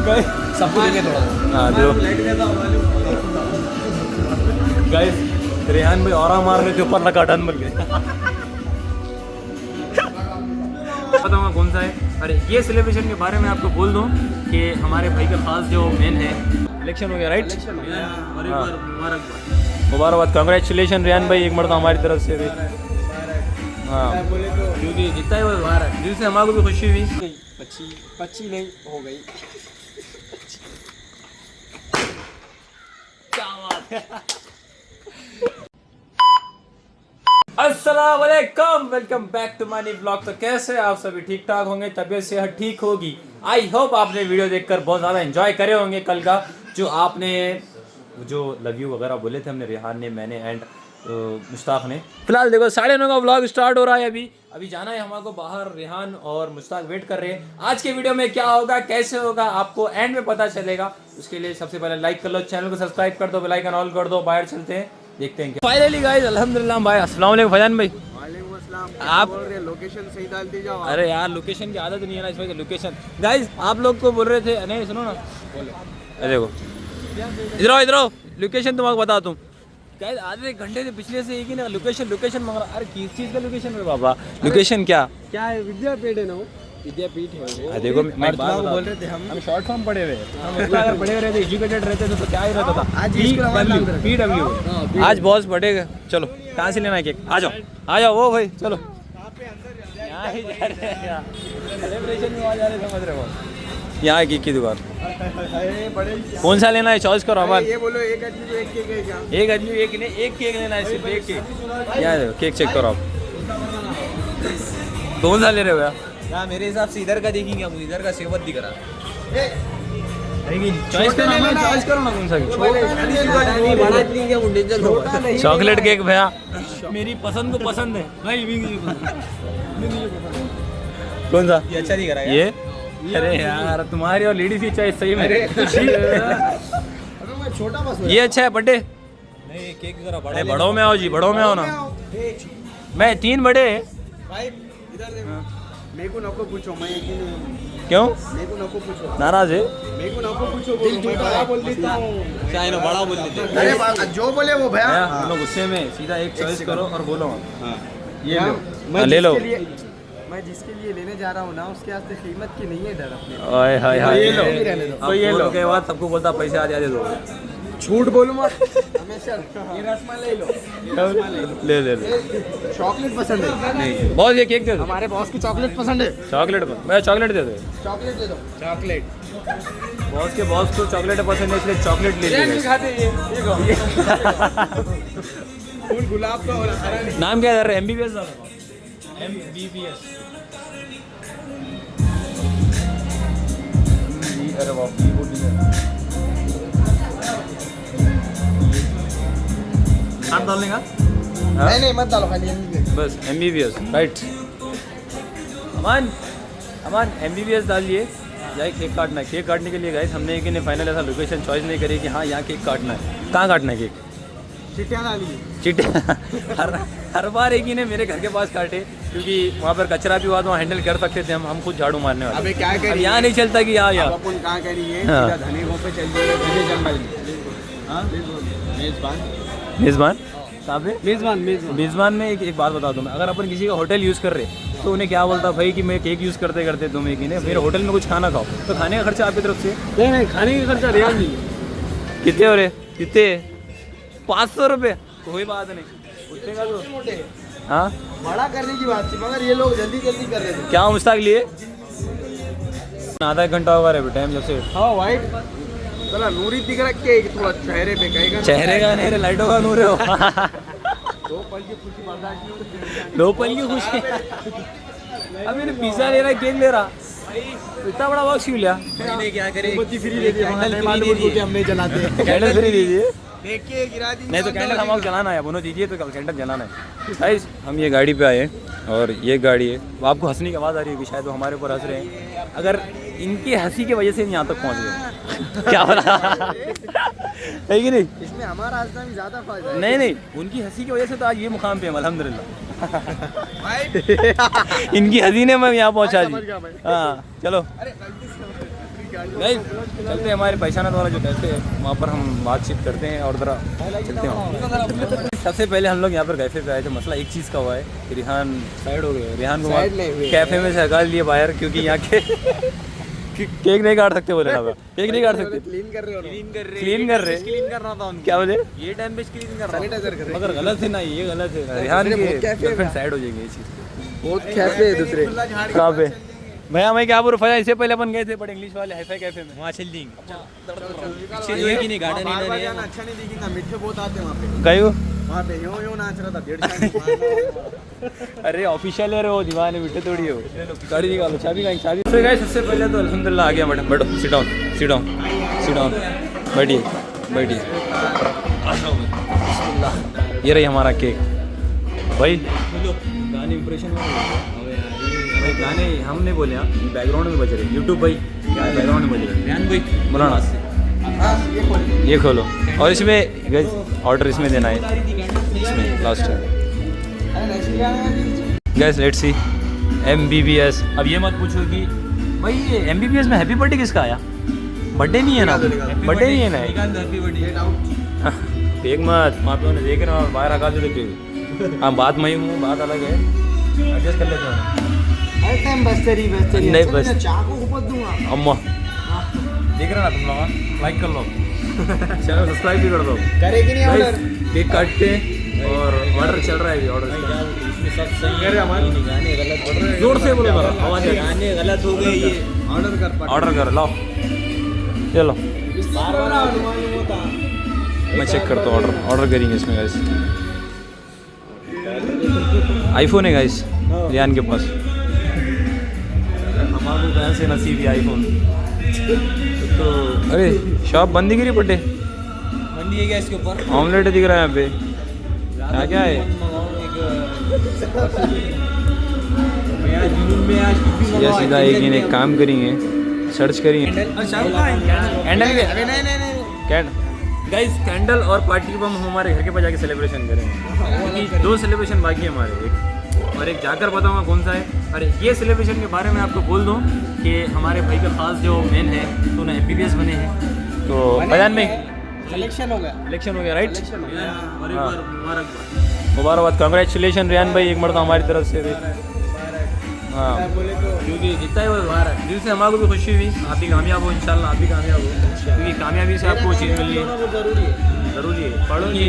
सबको देंगे थोड़ा। हाँ जो गाइस रेहान भाई और मारने के ऊपर लगा डन बन गए। बताऊंगा कौन सा है। अरे ये सेलिब्रेशन के बारे में आपको बोल दूं कि हमारे भाई का खास जो मेन है इलेक्शन हो गया राइट। मुबारकबाद कांग्रेचुलेशन रेहान भाई एक मरतबा हमारी तरफ से भी। हाँ क्योंकि जितना ही वो दिल से हमारे को भी खुशी हुई। 25 नहीं हो गई। क्या बात है। अस्सलाम वालेकुम, welcome back to my new blog. तो कैसे आप सभी ठीक ठाक होंगे, तबीयत सेहत ठीक होगी। आई होप आपने वीडियो देखकर बहुत ज़्यादा एंजॉय करे होंगे कल का, जो आपने जो लव यू वगैरह बोले थे हमने, रेहान ने, मैंने एंड मुश्ताक ने। फिलहाल देखो 9:30 का व्लॉग स्टार्ट हो रहा है। अभी जाना है हमारे को बाहर। रेहान और मुश्ताक वेट कर रहे हैं। आज के वीडियो में क्या होगा कैसे होगा आपको एंड में पता चलेगा। उसके लिए सबसे पहले लाइक कर लो, चैनल को सब्सक्राइब कर दो, बेल आइकन ऑल कर दो। बाहर चलते हैं, देखते हैं। फाइनली गाइस अल्हम्दुलिल्लाह भाई। अस्सलाम वालेकुम फैजान भाई। वालेकुम अस्सलाम। आप बोल रहे लोकेशन सही डाल दी जाओ। अरे यार लोकेशन की आदत नहीं है ना इस वजह से। लोकेशन गाइस आप लोग को बोल रहे थे, नहीं सुनो ना, बोलो देखो इधर आओ लोकेशन तुमको बताता हूँ। गाइस आधे एक घंटे से पिछले से एक ही ना लोकेशन मांग रहा। अरे किस चीज़ का लोकेशन है बाबा? लोकेशन क्या है? विद्यापीठ है ना वो, विद्यापीठ है वो। देखो मैं एक बात बोल रहे थे हम शॉर्ट फॉर्म पढ़े हुए हैं। हम अगर पढ़े हुए रहते, एजुकेटेड रहते तो क्या ही रहता था। आज PW आज बॉस पढ़ेगा। चलो कहाँ से लेना है केक? आ जाओ वो भाई चलो। यहाँ ही जा रहे हैं, सेलिब्रेशन में जा रहे, समझ रहे हो? यहाँ केक की दुकान। कौन सा लेना है चॉइस करो हमारे। ये बोलो एक आदमी को एक केक है क्या? एक आदमी एक नहीं, एक केक लेना है, सिर्फ एक केक। यहाँ देखो केक चेक करो आप, कौन सा ले रहे हो यार? यार मेरे हिसाब से इधर का देखेंगे हम, इधर का सेवत दिख रहा है। चॉइस करो ना कौन सा। चॉकलेट केक भैया मेरी पसंद को पसंद है भाई। कौन सा? ये अच्छा दिख रहा है ये? अरे यार तुम्हारी और लेडीज की चॉइस सही में। छोटा बस। ये अच्छा है बर्थडे। नहीं केक जरा बड़ा। बड़ों में आओ जी, बड़ों में आओ ना। मैं 3 बड़े। भाई इधर देखो। मेरे को नको पूछो, मैं एक ही नहीं। क्यों मेरे को नको पूछो। नाराज है? मेरे को नको पूछो, मैं बड़ा बोल देता हूँ। क्या है ना बड़ा बोल देते। अरे जो बोले वो भैया। हम लोग गुस्से में सीधा एक चॉइस करो और बोलो। ये हाँ, ले लो। मैं जिसके लिए लेने जा रहा हूँ ना, उसके वास्ते कीमत की नहीं है डर अपने। ओए हाय हाय ये लो। तो ये लो के बाद सबको बोलता पैसे आधे आधे दो। झूठ बोलूँ मत हमेशा। ये रसमलाई लो, ले चॉकलेट पसंद है? नहीं बॉस ये केक दे दो। हमारे बॉस की चॉकलेट पसंद है। चॉकलेट मैं चॉकलेट दे दो। चॉकलेट दे दो। चॉकलेट बॉस को चॉकलेट पसंद है इसलिए चॉकलेट ले ली। खाते ये फूल गुलाब का और हरा नहीं। नाम क्या है? MBBS MBBS। अरे वाह हाथ डालने का? नहीं मत डालो खाली बस MBBS राइट। अमान MBBS डालिए। जाए केक काटना है। केक काटने के लिए गाइस हमने एक ने फाइनल ऐसा लोकेशन चॉइस नहीं करी कि हाँ यहाँ केक काटना है। कहाँ काटना है केक? चिट्टियाँ डालिए। चिट्टियाँ हर बार एक ही ने मेरे घर के पास काटे, क्योंकि वहाँ पर कचरा भी हुआ तो वहाँ हैंडल कर सकते थे हम खुद झाड़ू मारने वाले। अबे क्या करिए, यहाँ नहीं चलता कि यहाँ अपन कहाँ करिए, हाँ। सीधा धनी गाँव पे चल जाइए, घने जंगल में। हाँ मेज़बान कहाँ पे? मेज़बान में एक बात बता दूँ मैं, अगर अपन किसी का होटल यूज़ कर रहे तो उन्हें क्या बोलता भाई कि मैं केक यूज़ करते करते तुम एक ही ने मेरे होटल में कुछ खाना खाओ, तो खाने का खर्चा आपकी तरफ से? नहीं खाने का खर्चा रेहान नहीं। कितने हो रहे? कितने? 500 रुपये? कोई बात नहीं, उतने का तो हाँ बड़ा करने की बात थी, मगर ये लोग जल्दी कर रहे थे। क्या मुश्ताक लिए? आधा एक घंटा होगा रे टाइम जब से। हाँ वाइट चला नूरी दिख रखी है थोड़ा चेहरे पे, कहेगा चेहरे का नहीं, लाइटों का नूर हो। 2 पल की खुशी बर्दाश्त नहीं होती। 2 पल की खुशी। अब मैंने पिज़्ज़ा ले रहा, केक ले रहा, इतना बड़ा बॉक्स क्यों लिया? क्या करें, फ्री दे दिया, हम नहीं जलाते। कैंडल फ्री दीजिए। देखिए गिरा दी नहीं तो कैंडल हम जलाना है, बोनो दीजिए तो कैंडल जलाना है। गाइस हम ये गाड़ी पे आए और ये गाड़ी है, वो आपको हंसने की आवाज़ आ रही है कि शायद वो हमारे ऊपर हंस रहे हैं। अगर इनकी हंसी की वजह से यहाँ तक पहुँच गए। क्या हो रहा है कि नहीं? इसमें हमारा हंसना भी ज़्यादा फायदा है। नहीं उनकी हंसी की वजह से तो आज ये मुकाम पे हम अल्हम्दुलिल्लाह। इनकी हंसी ने मैं यहाँ पहुँचा दी। हाँ चलो गाइस चलते हैं हमारे पहचानत वाला जो कैफे है वहाँ पर हम बातचीत करते हैं और ज़रा चलते हैं। सबसे पहले हम लोग यहाँ पर कैफे पे आए थे। मसला एक चीज़ का हुआ है कि रिहान साइड हो गए। रिहान को कैफे में से हटा लिए बाहर क्योंकि यहाँ के केक नहीं काट सकते बोले ना। केक नहीं काट सकते। क्लीन कर रहे क्लीन कर रहा था उनको। क्या बोले ये टाइम पे क्लीन कर रहा था मगर गलत है ना, ये गलत है। रिहान की गर्लफ्रेंड साइड हो जाएगी ये चीज़। बहुत कैफे है दूसरे। कहाँ पे भैया मैं क्या बोल रहा इससे पहले अपन गए थे बट इंग्लिश वाले हाईफाई कैफे में वहाँ चल देंगे। अच्छा नहीं गार्डन अच्छा नहीं दिखी ना, मीठे बहुत आते हैं वहाँ पे। गए वहाँ पे यूं नाच रहा था भेड़। अरे ऑफिशियल है रे वो, दीवाने मीठे थोड़ी हो। गाड़ी निकालो चाबी का चाबी। तो गाइस सबसे पहले तो अल्हम्दुलिल्लाह आ गया मैडम। बैठो sit down sit down sit down बैठिए बैठिए। ये रही हमारा केक भाई। गाने इंप्रेशन भाई गाने हम नहीं बोले यार, बैकग्राउंड में बज रहे। यूट्यूब भाई क्या है बैकग्राउंड में बज रहे। ध्यान भाई मौलाना ये खोलो और इसमें ऑर्डर इसमें देना है इसमें लास्ट है। Gas let's see MBBS। अब ये मत पूछो कि भाई ये MBBS में हैप्पी बर्थडे किसका आया। बर्थडे नहीं है ना, बर्थडे नहीं है ना। एक मत वहाँ पे उन्हें देख रहे हो बाहर हका दे देते। हाँ बात मैं हूँ, बात अलग है, एडजस्ट कर लेते हैं। नहीं बस अम्मा देख रहे ना तुम लोग, लाइक कर लो चैनल सब्सक्राइब भी कर दो। करेगी नहीं ऑर्डर। केक काटते हैं और ऑर्डर चल रहा है अभी। ऑर्डर इसमें सब सही है। हमारे गाने गलत पड़ रहे हैं। जोर से बोलो जरा आवाज। गाने गलत हो गए ये। ऑर्डर कर लाओ चलो मैं चेक करता हूँ। ऑर्डर करेंगे इसमें गाइस। आईफोन है गाइस रियान के पास। हमारे बहन से नसीब है आईफोन। तो अरे शॉप बंद ही गिरी पट्टे मंडी है क्या इसके ऊपर? ऑमलेट दिख रहा है यहाँ पे। क्या क्या है या सीधा एक काम करेंगे सर्च करेंगे कैंडल गाइस। कैंडल और पार्टी बम हमारे घर के पास जाके सेलिब्रेशन करेंगे क्योंकि 2 सेलिब्रेशन बाकी है हमारे। एक और एक जाकर बताऊंगा कौन सा है। अरे ये सेलिब्रेशन के बारे में आपको बोल दूं कि हमारे भाई का खास जो मेन है तो उन्हें MBBS बने हैं। तो बयान में सिलेक्शन हो गया राइट। मुबारकबाद कंग्रेचुलेशन रियान भाई एक मरतबा हमारी तरफ से भी। हाँ क्योंकि जितना ही वो दिल से हमारे को भी खुशी हुई। आप भी कामयाब हो इंशाल्लाह, आप भी कामयाब हो क्योंकि कामयाबी से आपको चीज़ मिल रही है। ज़रूरी है पढ़ोगी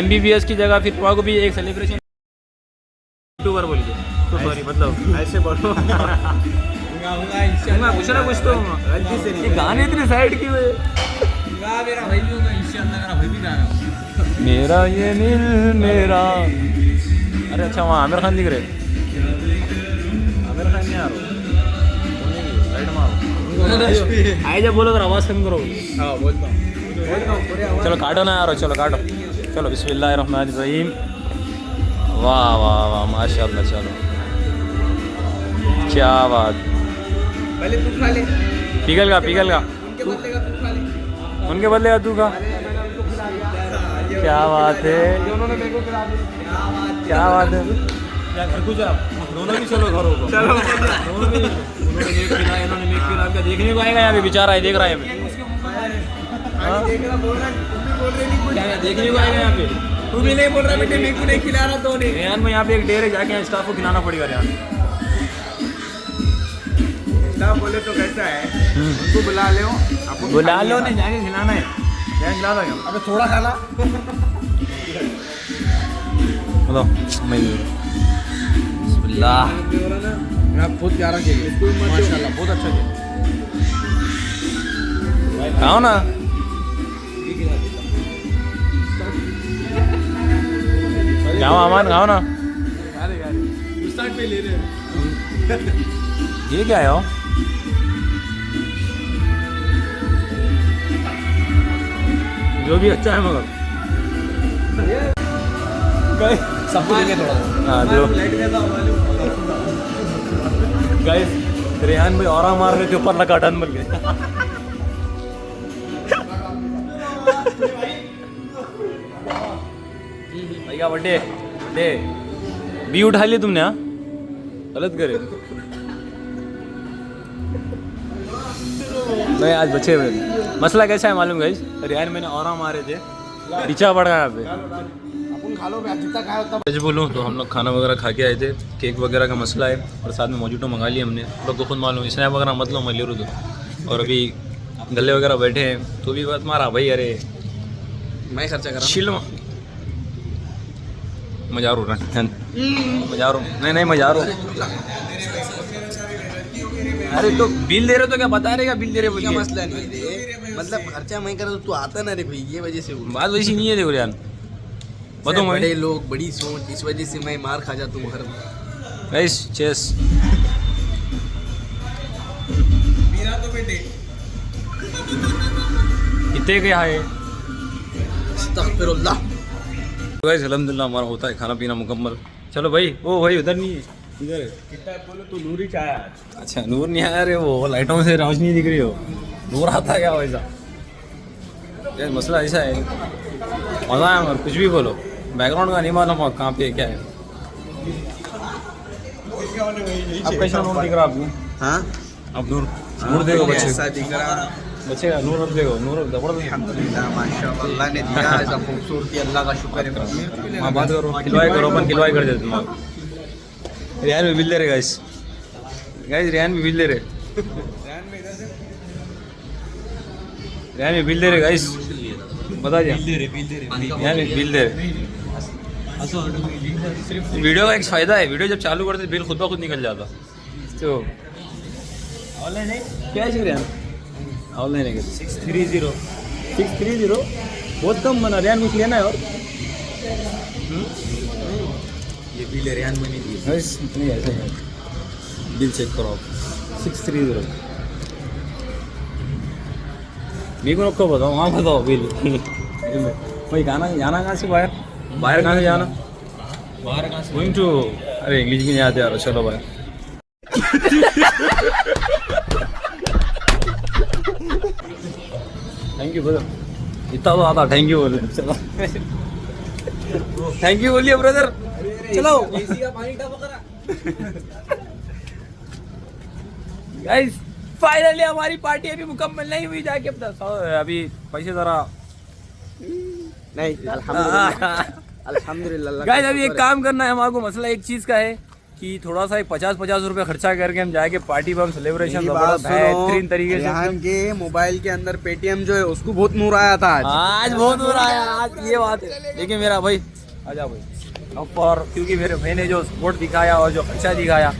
MBBS की जगह फिर तुम्हारा भी एक सेलिब्रेशन यूट्यूबर बोलिए तो सॉरी मतलब ऐसे बोलो कुछ ना कुछ तो ये गाने इतने साइड की हुए। मेरा ये नील मेरा। अरे अच्छा वहाँ आमिर खान दिख रहे। आमिर खान नहीं आ रहा साइड मारो। आए जब बोलो तो आवाज़ कम करो। हाँ बोलता हूँ। चलो काटो ना यार, चलो काटो चलो। बिस्मिल्लाहिर्रहमानिर्रहीम। वाह वाह वाह माशाल्लाह। चलो क्या बात। पहले तू खा ले। पिघल का उनके बदले का तू खा। क्या बात है क्या बात है। घर को जा दोनों भी चलो घरों को चलो। इन्होंने मेक खिला क्या देखने को आएगा यहाँ पे बेचारा है देख रहा है। देखने को आएगा यहाँ पे। तू भी नहीं बोल रहा बेटे मेरे को नहीं खिला रहा तो नहीं। रेहान में यहाँ पे एक डेर है जाके स्टाफ को खिलाना पड़ेगा। रेहान स्टाफ बोले तो कैसा है उनको बुला लो नहीं जाके खिलाना है। खिला दो अबे थोड़ा खाना बताओ। मैं बिस्मिल्लाह बहुत प्यारा केक माशाल्लाह बहुत अच्छा केक। खाओ ना जाओ अमान खाओ ना। स्टार्ट पे ले रहे हैं। ये क्या है जो भी अच्छा है मगर सबको देंगे थोड़ा। हाँ जो गाइस रेहान भाई और मार रहे थे ऊपर लगा डन बन गए। भैया बर्थडे बी उठा ली तुमने। हाँ गलत करे नहीं आज बचे हुए थे। मसला कैसा है मालूम गाइस, रियान मैंने और मारे थे, पीछा पड़ गया यहाँ पे। अपन खा लो जितना खाया उतना। सच बोलूँ तो हम लोग खाना वगैरह खा के आए थे, केक वगैरह का मसला है और साथ में मोजिटो मंगा लिया हमने। आप लोग को खुद मालूम, स्नैप वगैरह मत लो, मैं ले रहा तो। और अभी गले वगैरह बैठे हैं तो भी बात मारा भाई, अरे मैं खर्चा कर चिल मजा रो रहा मजा रो नहीं मजा रो। अरे तो बिल दे रहे तो क्या बता रहे, क्या बिल दे रहे क्या बोलिए। मसला नहीं रे, मतलब खर्चा मैं करा तो तू आता ना रे भाई, ये वजह से हुआ। बात वैसी नहीं है देखो यार, बताओ बड़े लोग बड़ी सोच, इस वजह से मैं मार खा जाता हूँ घर में। गाइस चेस मेरा तो बेटे कितने क्या है अस्तगफिरुल्लाह। गाइस अल्हम्दुलिल्लाह हमारा होता है खाना पीना मुकम्मल। चलो भाई, ओ भाई उधर नहीं है, इधर है। कितना बोलो तू नूरी चाय। अच्छा नूर नहीं आया रे, वो लाइटों से रोशनी दिख रही हो, नूर आता क्या वैसा। यार मसला ऐसा है, मज़ा है और कुछ भी बोलो, बैकग्राउंड का नहीं मालूम कहाँ पे क्या है। अब कैसा नूर दिख रहा आपको? हाँ अब नूर नूर देखो बच्चे, ऐसा दिख रहा। बच्चे का नूर अब देखो, नूर जबरदस्त। अल्हम्दुलिल्लाह माशाअल्लाह, अल्लाह ने दिया ऐसा खूबसूरती, अल्लाह का शुक्र है। हाँ बात करो, खिलवाई करो, अपन खिलवाई कर देते तुम। रियान भी बिल दे रहे गाइस, रियान भी बिल दे रहे, रियान भी बिल दे रहे गाइस, बता दिया रियान भी बिल दे रहे। वीडियो का एक फ़ायदा है, वीडियो जब चालू करते बिल खुद ब खुद निकल जाता। तो ऑनलाइन है क्या है रियान? ऑनलाइन है 630 बहुत कम बना। रियान कुछ लेना है और ये बिल रेहान में नहीं दिए। बस नहीं ऐसा ही बिल चेक करो आप 630। मेरे को रखो बताओ, वहाँ बताओ बिल। भाई जाना कहाँ से बाहर कहाँ से जाना? बाहर कहाँ से? गोइंग टू, अरे इंग्लिश भी नहीं आते यार, चलो बाहर। थैंक यू ब्रदर, इतना तो आता थैंक यू बोले। चलो थैंक यू बोलिए ब्रदर, चलो। गाइस फाइनली हमारी पार्टी अभी मुकम्मल नहीं हुई, जाके अभी पैसे जरा नहीं। अल्हम्दुलिल्लाह गाइस अभी एक काम करना है हमको, मसला एक चीज़ का है कि थोड़ा सा 50 रुपए खर्चा करके हम जाके पार्टी पर हम सेलिब्रेशन बेहतरीन तरीके से। रेहान के मोबाइल के अंदर पेटीएम जो है उसको बहुत नूर आया था आज बहुत हो रहा है आज, ये बात है। लेकिन मेरा भाई आजा भाई, और क्योंकि मेरे भाई ने जो सपोर्ट दिखाया और जो खर्चा दिखाया,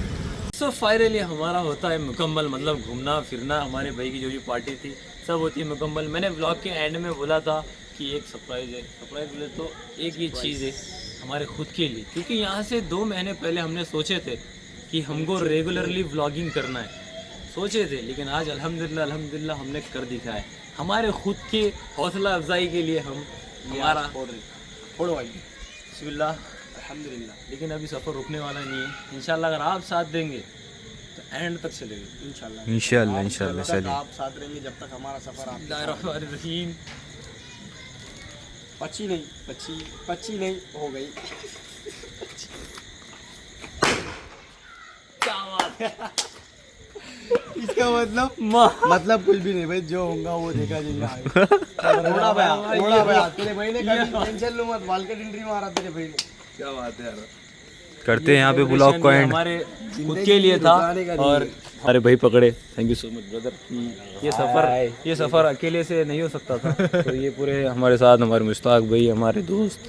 सो फाइनली हमारा होता है मुकम्मल। मतलब घूमना फिरना, हमारे भाई की जो भी पार्टी थी सब होती है मुकम्मल। मैंने ब्लॉग के एंड में बोला था कि एक सरप्राइज़ है, सरप्राइज़ बोले तो एक ये चीज़ है हमारे खुद के लिए, क्योंकि यहाँ से 2 महीने पहले हमने सोचे थे कि हमको रेगुलरली व्लॉगिंग करना है, सोचे थे। लेकिन आज अल्हम्दुलिल्लाह हमने कर दिखाया है। हमारे खुद के हौसला अफजाई के लिए हम हमारा फोड़ो भाई बिस्मिल्लाह अल्हम्दुलिल्लाह। लेकिन अभी सफ़र रुकने वाला नहीं है, इंशाल्लाह अगर आप साथ देंगे तो एंड तक चलेगा इंशाल्लाह। चलिए आप साथ रहेंगे जब तक हमारा सफर। बिस्मिल्लाहिर्रहमानिर्रहीम। पच्ची नहीं हो गई। क्या बात है? इसका मतलब कुछ भी नहीं भाई, जो होगा वो देखा जाएगा। थोड़ा भैया तेरे भाई ने कभी टेंशन लो मत, बाल के एंट्री मारा तेरे भाई ने। क्या बात है यार, करते हैं यहाँ पे ब्लॉग को एंड। हमारे खुद के लिए था और हमारे भाई पकड़े। Thank you so much brother. ये सफ़र अकेले से नहीं हो सकता था, तो ये पूरे हमारे साथ हमारे मुश्ताक भाई, हमारे दोस्त।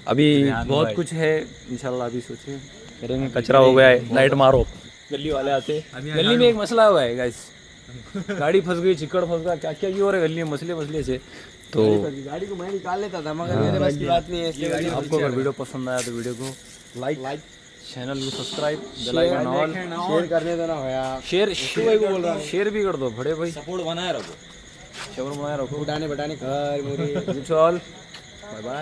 अभी बहुत कुछ है इंशाल्लाह, अभी सोचे करेंगे। कचरा हो गया है, लाइट मारो, गली वाले आते। गली में एक मसला हुआ है गाइस, गाड़ी फंस गई, चिकड़ फंस गया, क्या क्या हो रहा है गली में मसले से। तो गाड़ी को मैं निकाल लेता था मगर मेरे बस की बात नहीं है। आपको अगर वीडियो पसंद आया तो वीडियो को लाइक, चैनल को subscribe, bell icon all, share करने देना भैया। शेयर भी कर दो बड़े भाई, सपोर्ट बनाए रखो, उठाने बटाने कर। Bye bye.